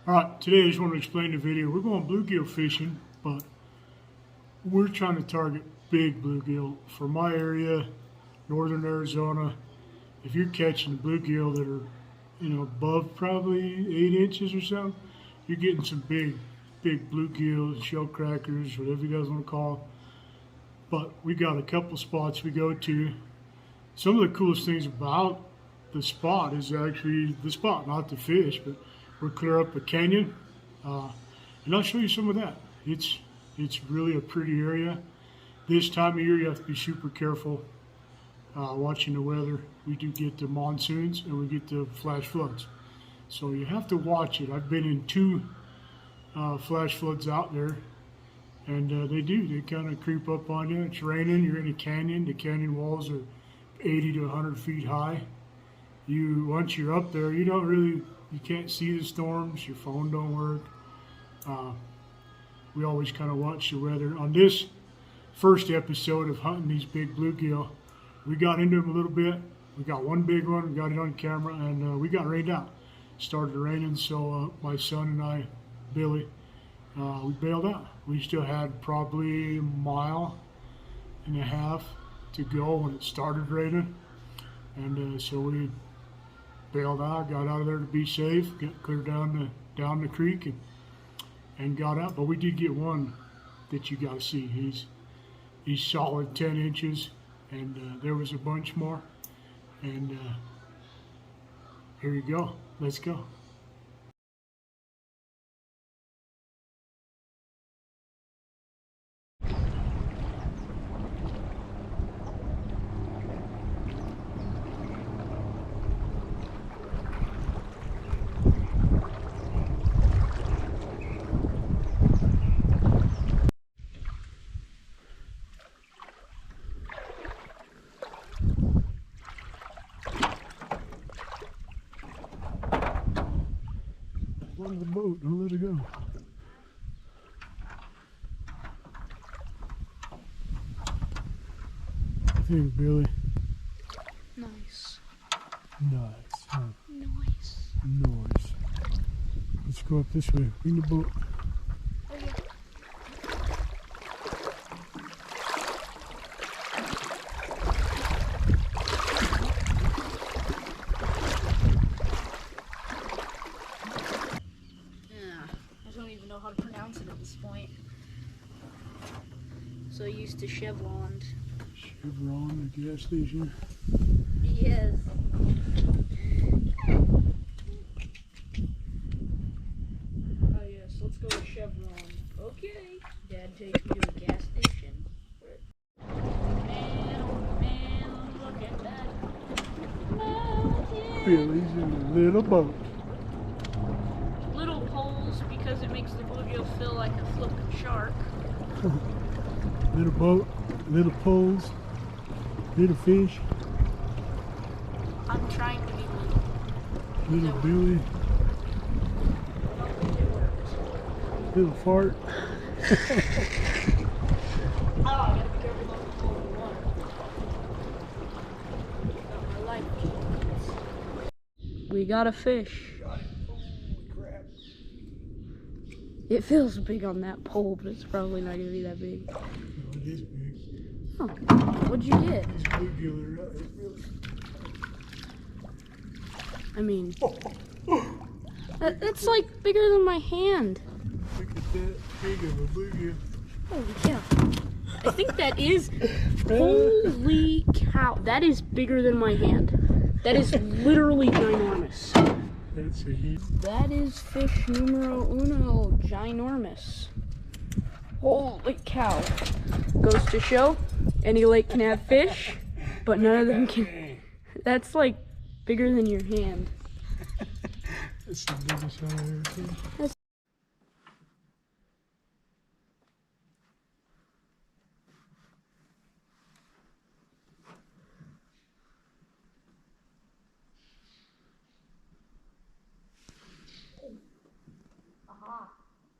Alright, today I just want to explain the video. We're going bluegill fishing, but we're trying to target big bluegill. For my area, northern Arizona, if you're catching bluegill that are, above probably 8 inches or so, you're getting some big bluegill, shell crackers, whatever you guys want to call it. But we got a couple spots we go to. Some of the coolest things about the spot is actually the spot, not the fish, but we're clear up a canyon, and I'll show you some of that. It's really a pretty area. This time of year, you have to be super careful watching the weather. We do get the monsoons and we get the flash floods, so you have to watch it. I've been in 2 flash floods out there, and they kind of creep up on you. It's raining, you're in a canyon. The canyon walls are 80 to 100 feet high. Once you're up there, you can't see the storms, your phone don't work. We always kind of watch the weather. On this first episode of hunting these big bluegill, we got into them a little bit. We got one big one, we got it on camera, and we got rained out. Started raining, so my son and I, Billy, we bailed out. We still had probably 1.5 miles to go when it started raining, and so we bailed out, got out of there to be safe, got clear down the creek, and got out. But we did get one that you got to see. He's solid 10 inches, and there was a bunch more. And here you go. Let's go. On the boat, don't let it go. I think, Billy. Nice. Nice, huh? Nice. Nice. Let's go up this way. Bring the boat. Oh, yeah. I don't even know how to pronounce it at this point. So used to Chevron. Chevron, the gas station. Yes. Oh yes, let's go to Chevron. Okay. Dad takes me to a gas station. Man, oh man, look at that mountain. Billy's in a little boat. Little poles because it makes the bluegill feel like a flipping shark. Little boat, little poles, little fish. I'm trying to be little. Little Billy. Little fart. Oh, I gotta be careful not to fall in the water. Got my life jackets. We got a fish. Holy crap. It feels big on that pole, but it's probably not gonna be that big. Oh, it is big. Oh, what'd you get? This bluegill are really. I mean, that's like bigger than my hand. Look at that big of a bluegill. Holy cow. I think that is, holy cow, that is bigger than my hand. That is literally ginormous. That's a heap. That is fish numero uno, ginormous. Holy cow. Goes to show, any lake can have fish, but none of them can. That's like bigger than your hand. That's the biggest one I've ever seen. Aha,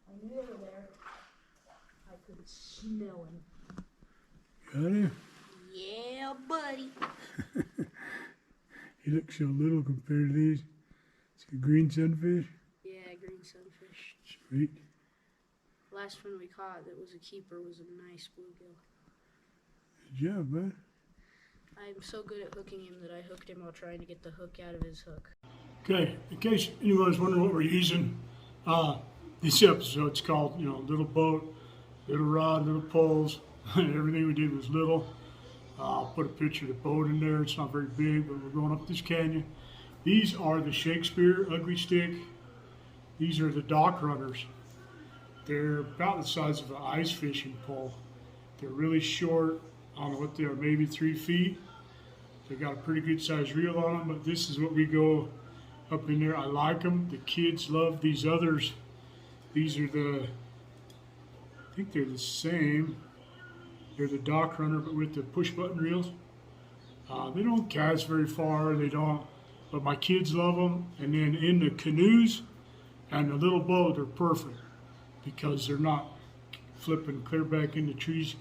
I knew they were there. I could smell him. Got him? Yeah, buddy. He looks so little compared to these. It's a green sunfish. Yeah, green sunfish. Sweet. Last one we caught that was a keeper was a nice bluegill. Good job, man. I'm so good at hooking him that I hooked him while trying to get the hook out of his hook. Okay, in case anyone's wondering what we're using, this episode's called, little boat, little rod, little poles. Everything we did was little. I'll put a picture of the boat in there. It's not very big, but we're going up this canyon. These are the Shakespeare ugly stick. These are the dock runners. They're about the size of an ice fishing pole. They're really short. I don't know what they are, maybe 3 feet. They got a pretty good size reel on them, but this is what we go up in there. I like them. The kids love these others. These are I think they're the same. They're the dock runner, but with the push button reels. They don't cast very far, but my kids love them. And then in the canoes and the little boat, they're perfect because they're not flipping clear back into trees.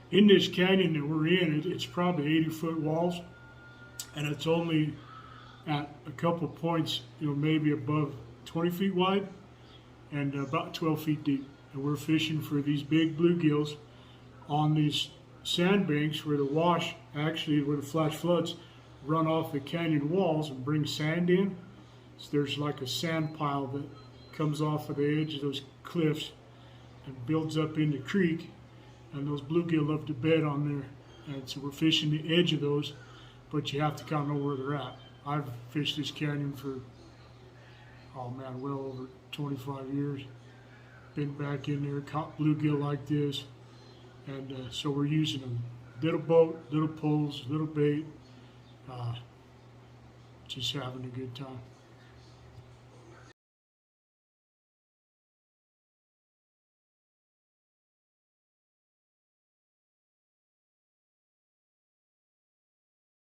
In this canyon that we're in, it's probably 80-foot walls, and it's only at a couple points, maybe above 20 feet wide and about 12 feet deep. And we're fishing for these big bluegills on these sandbanks where where the flash floods run off the canyon walls and bring sand in. So there's like a sand pile that comes off of the edge of those cliffs and builds up in the creek, and those bluegill love to bed on there. And so we're fishing the edge of those, but you have to kind of know where they're at. I've fished this canyon for, well over 25 years. Been back in there, caught bluegill like this, and so we're using them. Little boat, little poles, little bait, just having a good time.